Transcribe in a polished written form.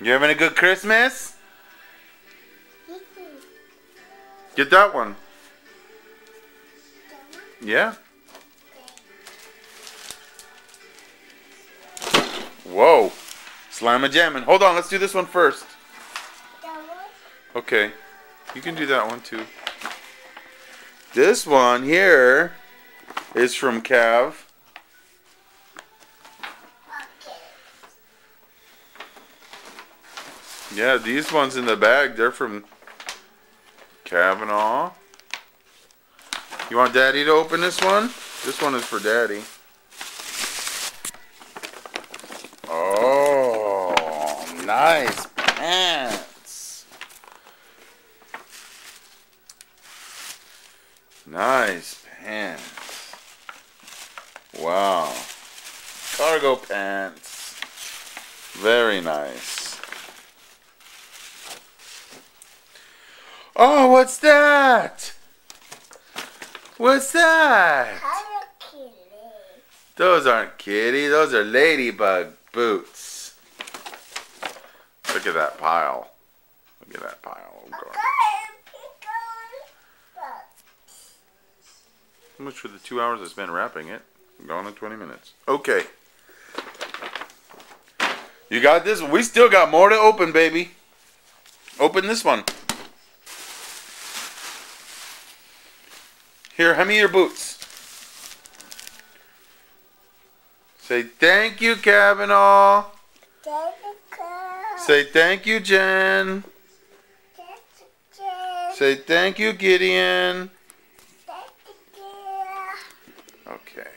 You having a good Christmas? Get that one. Yeah. Whoa. Slam-a-jammin'. Hold on, let's do this one first. Okay. You can do that one too. This one here is from Cav. Yeah, these ones in the bag, they're from Kavanaugh. You want Daddy to open this one? This one is for Daddy. Oh, nice pants. Nice pants. Wow. Cargo pants. Very nice. Oh, what's that? What's that? Those aren't kitty. Those are ladybug boots. Look at that pile. Look at that pile. Oh, God. How much for the 2 hours I spent wrapping it? I'm gone in 20 minutes. Okay. You got this? We still got more to open, baby. Open this one. Here, hand me your boots. Say thank you, Kavanaugh. Say thank you, Jen. Say thank you, Gideon. Okay.